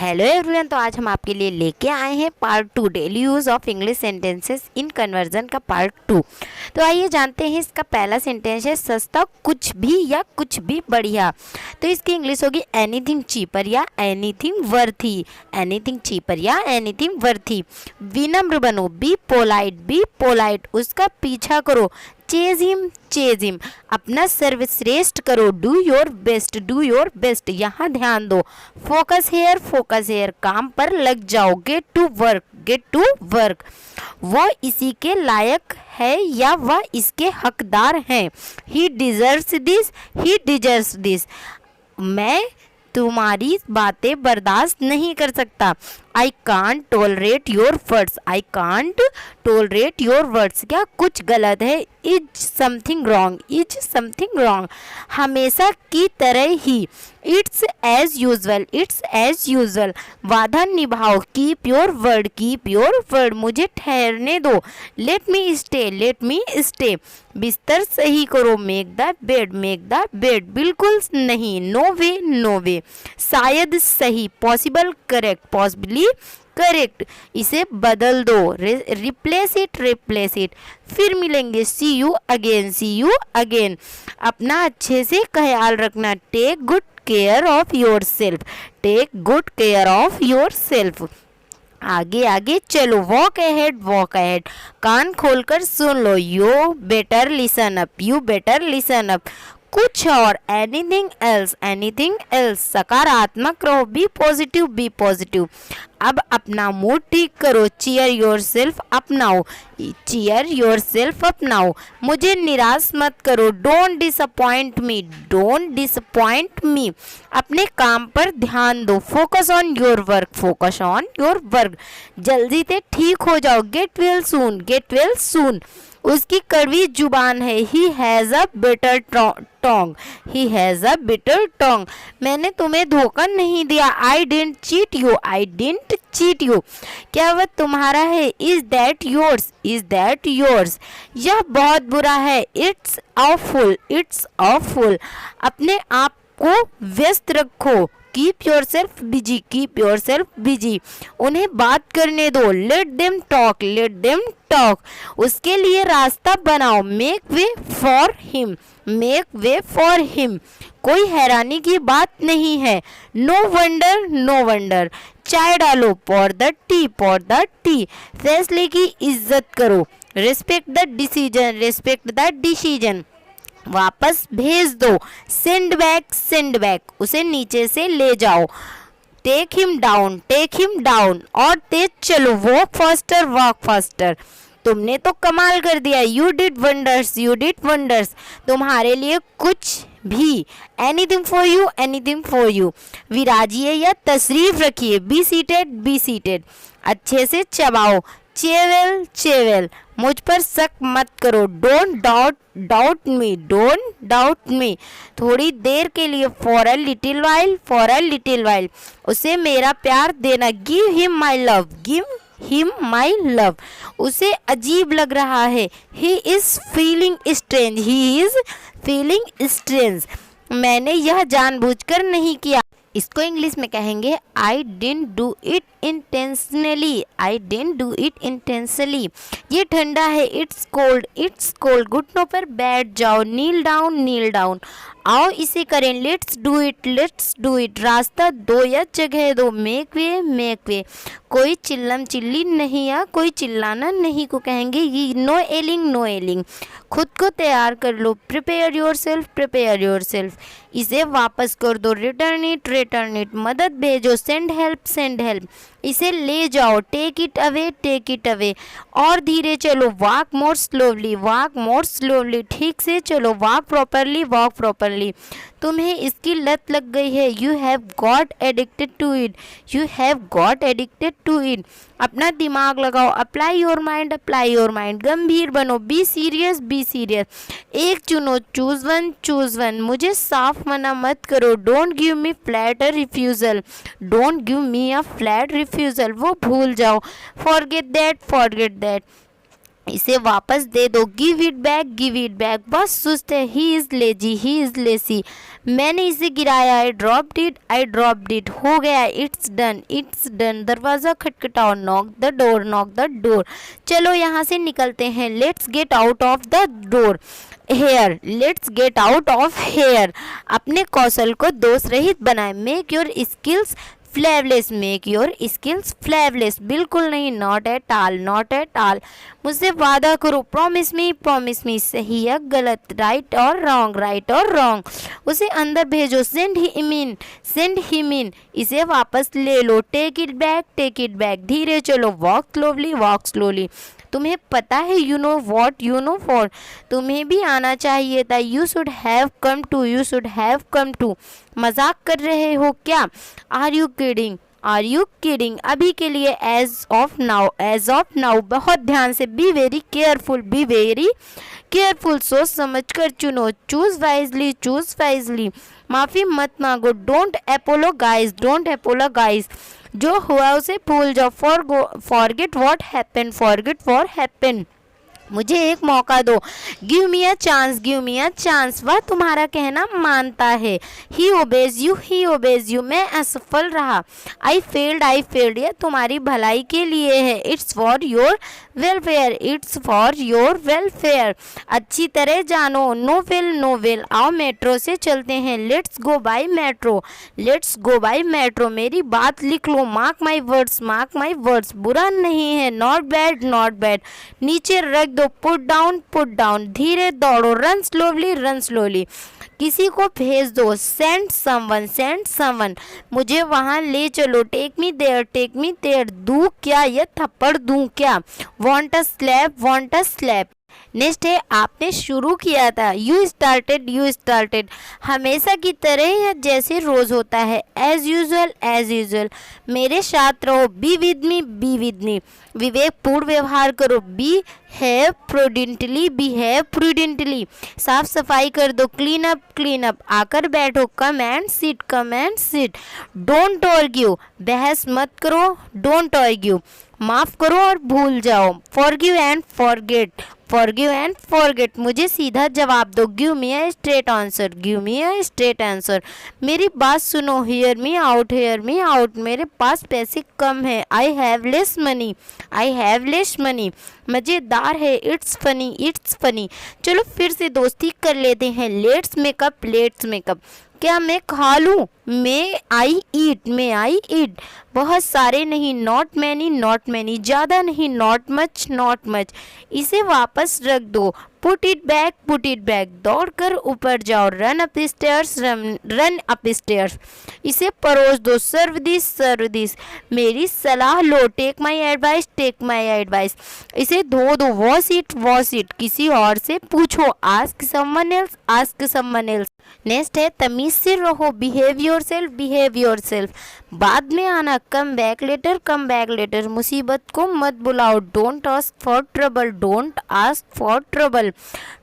Hello everyone, तो आज हम आपके लिए लेके आए हैं part 2 daily use of English sentences in conversion का पार्ट 2। तो आइए जानते हैं। इसका पहला सेंटेंस है सस्ता कुछ भी या कुछ भी बढ़िया। तो इसकी इंग्लिश होगी एनीथिंग चीपर या एनीथिंग वर्थी। एनीथिंग चीपर या एनीथिंग वर्थी। विनम्र बनो, बी पोलाइट, उसका पीछा करो, चेज हिम, अपना सर्वश्रेष्ठ करो, डू योर बेस्ट, यहाँ ध्यान दो, फोकस हेयर, काम पर लग जाओ, गेट टू वर्क, वह इसी के लायक है या वह इसके हकदार हैं, ही डिजर्व्स दिस, मैं तुम्हारी बातें बर्दाश्त नहीं कर सकता, I can't tolerate your words, क्या कुछ गलत है, इज समथिंग रॉन्ग, हमेशा की तरह ही, इट्स एज यूजल, वादा निभाओ, कीप योर वर्ड, मुझे ठहरने दो, लेट मी स्टे, बिस्तर सही करो, मेक द बेड, बिल्कुल नहीं, नो वे, शायद सही, पॉसिबल करेक्ट, इसे बदल दो, रिप्लेस इट, फिर मिलेंगे, सी यू अगेन, अपना अच्छे से ख्याल रखना, take good care of yourself, आगे चलो, वॉक अहेड, कान खोलकर सुन लो, यू बेटर लिसन अप, कुछ और, एनीथिंग एल्स, सकारात्मक रहो, बी पॉजिटिव, अब अपना मूड ठीक करो, चीयर योरसेल्फ अपनाओ, मुझे निराश मत करो, डोंट डिसअपॉइंट मी, अपने काम पर ध्यान दो, फोकस ऑन योर वर्क, जल्दी से ठीक हो जाओ, गेट वेल सून, उसकी कड़वी जुबान है, he has a bitter Tong, मैंने तुम्हें धोखा नहीं दिया, आई डिडंट चीट यू, क्या वह तुम्हारा है, इज दैट योर्स, यह बहुत बुरा है, इट्स ऑफुल, अपने आप को व्यस्त रखो, कीप योर सेल्फ बिजी, उन्हें बात करने दो, लेट देम टॉक, उसके लिए रास्ता बनाओ, मेक वे फॉर हिम, कोई हैरानी की बात नहीं है, नो वंडर, चाय डालो, पॉर द टी, फैसले की इज्जत करो, रिस्पेक्ट द डिसीजन, वापस भेज दो, सेंड बैक, उसे नीचे से ले जाओ, टेक हिम डाउन, और तेज चलो, वॉक फास्टर, तुमने तो कमाल कर दिया, यू डिड वंडर्स, तुम्हारे लिए कुछ भी, एनीथिंग फॉर यू, विराजिए या तशरीफ रखिए, बी सीटेड, अच्छे से चबाओ, चेवेल, मुझ पर शक मत करो, डोंट डाउट मी, थोड़ी देर के लिए, फॉर अ लिटिल वाइल, उसे मेरा प्यार देना, गिव हिम माई लव, उसे अजीब लग रहा है, ही इज फीलिंग स्ट्रेंज, मैंने यह जानबूझकर नहीं किया, इसको इंग्लिश में कहेंगे I didn't do it intentionally, ये ठंडा है, इट्स कोल्ड, घुटनों पर बैठ जाओ, नील डाउन, आओ इसे करें, लेट्स डू इट, रास्ता दो या जगह दो, मेक वे, कोई चिल्लम चिल्ली नहीं या कोई चिल्लाना नहीं को कहेंगे नो एलिंग, खुद को तैयार कर लो, प्रिपेयर योरसेल्फ, इसे वापस कर दो, रिटर्न इट, मदद भेजो, सेंड हेल्प, इसे ले जाओ, टेक इट अवे, और धीरे चलो, वॉक मोर स्लोवली, ठीक से चलो, वॉक प्रॉपरली, तुम्हें इसकी लत लग गई है, you have got addicted to it, अपना दिमाग लगाओ, अप्लाई योर माइंड, गंभीर बनो, बी सीरियस, एक चुनो, चूज वन, मुझे साफ मना मत करो, don't give me a flat refusal, वो भूल जाओ, फॉरगेट दैट, इसे वापस दे दो, give it back, give it back. बहुत सुस्त है, he is lazy, he is lazy. मैंने इसे गिराया, I dropped it, I dropped it. हो गया, इट्स डन, इट्स डन। दरवाज़ा खटखटाओ, knock the door, knock the door. चलो यहाँ से निकलते हैं, let's get out of the door. Here, let's get out of here. अपने कौशल को दोष रहित बनाए, make your skills flawless, make your skills flawless. बिल्कुल नहीं, not at all, not at all. मुझसे वादा करो, प्रॉमिस मी, सही या गलत, राइट और रॉन्ग, राइट और रॉन्ग। उसे अंदर भेजो, send him in, send him in. इसे वापस ले लो, take it back, take it back. धीरे चलो, वॉक स्लोवली, वॉक स्लोली। तुम्हें पता है, you know what, you know for. तुम्हें भी आना चाहिए था, you should have come to, you should have come to. मजाक कर रहे हो क्या? Are you kidding, are you kidding. अभी के लिए, as of now, as of now. बहुत ध्यान से, be very careful, be very careful. सोच समझ कर चुनो, चूज वाइजली, चूज वाइजली। माफ़ी मत मांगो, डोंट एपोलोगाइज, डोंट एपोलोगाइज। जो हुआ उसे भूल जाओ, forget what happened, forget what happened. मुझे एक मौका दो, give me a chance, give me a chance. वह तुम्हारा कहना मानता है, he obeys you, he obeys you. मैं असफल रहा, आई फेल्ड, यह तुम्हारी भलाई के लिए है, it's for your welfare, it's for your welfare. अच्छी तरह जानो, नो वेल। आओ मेट्रो से चलते हैं, let's go by metro, let's go by metro. मेरी बात लिख लो, mark my words, mark my words. बुरा नहीं है, नॉट बैड, नॉट बैड। नीचे रख दो, पुट डाउन, पुट डाउन। धीरे दौड़ो, रन स्लोवली, रन स्लोली। किसी को भेज दो, सेंड समवन, सेंड समवन। मुझे वहाँ ले चलो, take me there, take me there. दूँ क्या, यह थप्पड़ दूँ क्या? Want a slap, want a slap. Next है, आपने शुरू किया था, यू स्टार्टेड, यू स्टार्टेड। हमेशा की तरह या जैसे रोज होता है, एज यूजुअल, एज यूजुअल। मेरे साथ रहो, be with me, be with me. विवेकपूर्ण व्यवहार करो, behave prudently, behave prudently. साफ सफाई कर दो, क्लीन अप, क्लीन अप। आकर बैठो, come and sit, come and sit. Don't argue, बहस मत करो, डोंट आर्ग्यू। माफ़ करो और भूल जाओ, forgive and forget, forgive and forget. मुझे सीधा जवाब दो, give me a straight answer, give me a straight answer. मेरी बात सुनो, hear me out, hear me out. मेरे पास पैसे कम है, I have less money, I have less money. मज़ेदार है, इट्स फनी, इट्स फनी। चलो फिर से दोस्ती कर लेते हैं, लेट्स मेकअप, लेट्स मेकअप। क्या मैं खा लूँ? मे आई ईट, मे आई ईट। बहुत सारे नहीं, नॉट मैनी, नॉट मैनी। ज़्यादा नहीं, नॉट मच, नॉट मच। इसे वापस रख दो, put it back, put it back. दौड़ कर ऊपर जाओ, run up stairs, run up stairs. इसे परोस दो, सर्व दिस, सर्व दिस। मेरी सलाह लो, take my advice, take my advice. इसे धो दो, वॉश इट, वॉश इट। किसी और से पूछो, ask someone else, ask someone else. Next है, तमीज से रहो, बिहेव योरसेल्फ, बिहेव योरसेल्फ। बाद में आना, come back later, come back later. मुसीबत को मत बुलाओ, don't ask for trouble, don't ask for trouble.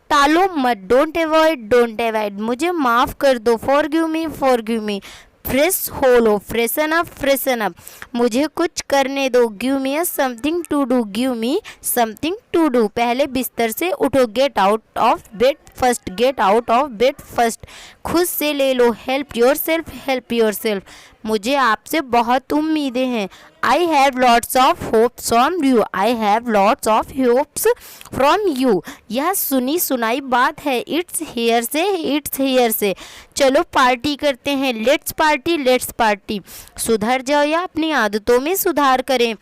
टालो मत, डोंट अवॉइड, डोंट अवॉइड। मुझे माफ़ कर दो, forgive me, forgive me. Fresh हो लो, फ्रेशन अप, फ्रेशन अप। मुझे कुछ करने दो, give me something to do, give me something to do. पहले बिस्तर से उठो, get out of bed first, get out of bed first. खुद से ले लो, help yourself, help yourself. मुझे आपसे बहुत उम्मीदें हैं, I have lots of hopes from you, I have lots of hopes from you. यह सुनी सुनाई बात है, it's hearsay, it's hearsay. चलो पार्टी करते हैं, लेट्स पार्टी, लेट्स पार्टी। सुधर जाओ या अपनी आदतों में सुधार करें।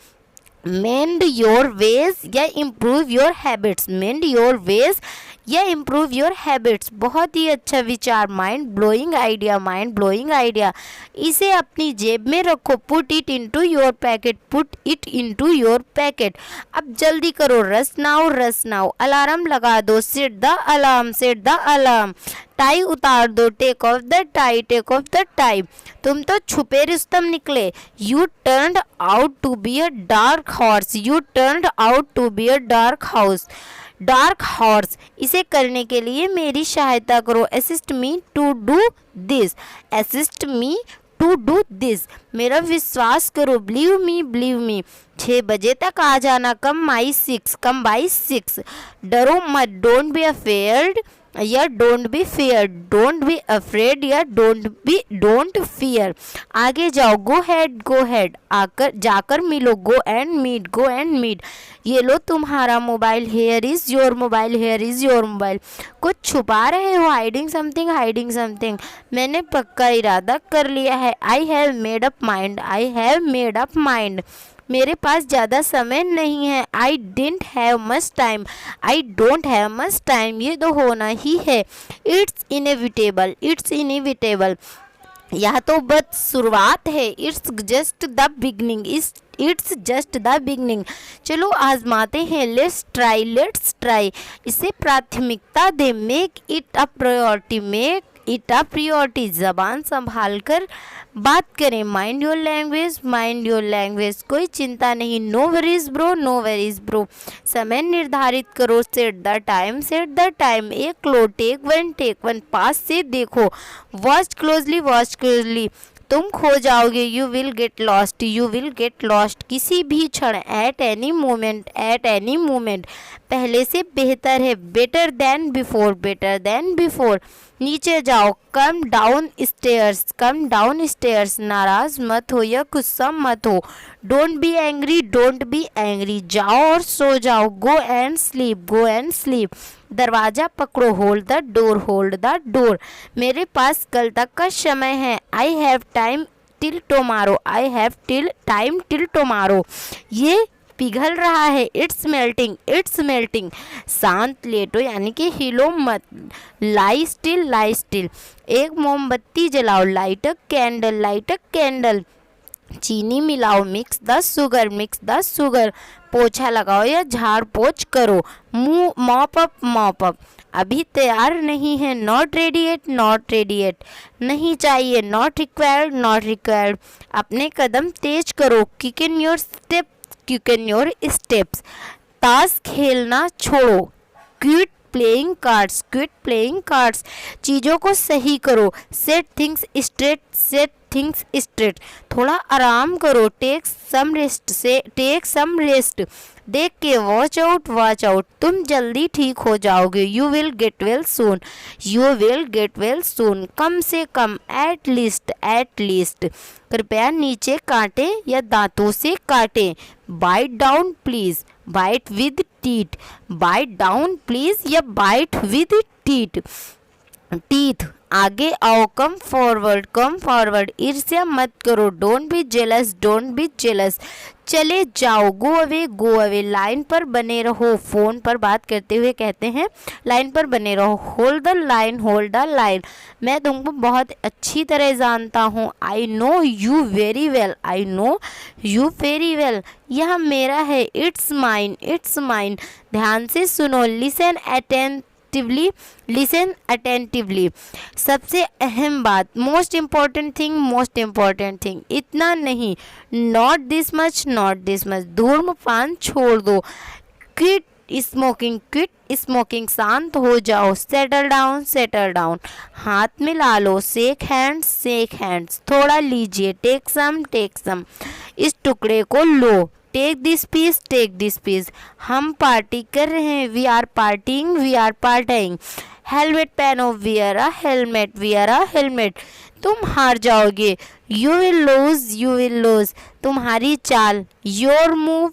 मेंड योर वेज या improve your habits, mend your ways या इम्प्रूव योर हैबिट्स। बहुत ही अच्छा विचार, mind blowing idea, mind blowing idea. इसे अपनी जेब में रखो, put it into your packet, put it into your packet. अब जल्दी करो, रस नाउ, रस नाउ। अलार्म लगा दो, set the alarm, set the alarm. Tie उतार दो, take off the tie, take off the tie. तुम तो छुपे रुस्तम निकले, you turned out to be a dark horse, you turned out to be a dark house, dark horse. इसे करने के लिए मेरी सहायता करो, assist me to do this, assist me to to do this, मेरा विश्वास करो, बिलीव मी, 6 बजे तक आ जाना, कम बाई 6, डरो मत, डोंट बी अफेयर्ड या don't be fair, don't be afraid या डोंट फियर, आगे जाओ, गो हैड, आकर जाकर मिलो, गो एंड मीट, ये लो तुम्हारा mobile, here is your mobile, कुछ छुपा रहे हो, हाइडिंग समथिंग, मैंने पक्का इरादा कर लिया है, I have made up mind, मेरे पास ज़्यादा समय नहीं है, I don't have much time, ये तो होना ही है, इट्स इनएविटेबल, यह तो बस शुरुआत है, इट्स जस्ट द बिगनिंग, चलो आजमाते हैं, लेट्स ट्राई, इसे प्राथमिकता दे, मेक इट अ प्रायोरिटी, जबान संभाल कर बात करें, माइंड योर लैंग्वेज, कोई चिंता नहीं, नो वरीज ब्रो, समय निर्धारित करो, सेट द टाइम, एक लो, टेक वन, पास से देखो, वॉच क्लोजली, तुम खो जाओगे, यू विल गेट लॉस्ट, किसी भी क्षण, एट एनी मोमेंट, पहले से बेहतर है, बेटर देन बिफोर, नीचे जाओ, कम डाउन स्टेयर्स, नाराज मत हो या गुस्सा मत हो, डोंट बी एंग्री, जाओ और सो जाओ, गो एंड स्लीप, दरवाजा पकड़ो, होल्ड द डोर, मेरे पास कल तक का समय है, I have time till tomorrow, ये पिघल रहा है, इट्स मेल्टिंग, शांत लेटो यानी कि हिलो मत, लाई स्टिल, एक मोमबत्ती जलाओ, लाइट अ कैंडल, चीनी मिलाओ, मिक्स द शुगर, पोछा लगाओ या झाड़ पोछ करो, मॉप अप, अभी तैयार नहीं है, नॉट रेडी एट, नहीं चाहिए, नॉट रिक्वायर्ड, अपने कदम तेज करो, किक इन योर स्टेप्स, ताश खेलना छोड़ो, क्विट प्लेइंग कार्ड्स, चीज़ों को सही करो, सेट थिंग्स स्ट्रेट, थोड़ा आराम करो, टेक सम रेस्ट, देख के वॉच आउट, तुम जल्दी ठीक हो जाओगे, you will get well soon, कम से कम, एट लीस्ट, कृपया नीचे काटे या दांतों से काटें, bite down please, bite with teeth, या बाइट विद टीथ, आगे आओ, कम फॉरवर्ड, ईर्ष्या मत करो, डोंट बी जेलस, चले जाओ, गो अवे, लाइन पर बने रहो, फोन पर बात करते हुए कहते हैं, लाइन पर बने रहो, होल्ड द लाइन, मैं तुमको बहुत अच्छी तरह जानता हूँ, I know you very well, यह मेरा है, इट्स माइन, ध्यान से सुनो, लिसन अटेंटिवली, सबसे अहम बात, मोस्ट इम्पॉर्टेंट थिंग, इतना नहीं, नॉट दिस मच, धूम्रपान छोड़ दो, क्विट स्मोकिंग, शांत हो जाओ, सेटल डाउन, हाथ मिला लो, शेक हैंड्स, थोड़ा लीजिए, टेक सम, इस टुकड़े को लो, टेक दिस पीस, हम पार्टी कर रहे हैं, वी आर पार्टिंग, हेलमेट पहनो, वियर अ हेलमेट, तुम हार जाओगे, यू विल लूज, तुम्हारी चाल, योर मूव।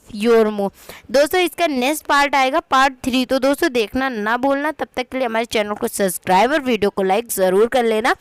दोस्तों इसका नेक्स्ट पार्ट आएगा पार्ट 3, तो दोस्तों देखना ना भूलना। तब तक के लिए हमारे चैनल को सब्सक्राइब और वीडियो को लाइक ज़रूर कर लेना।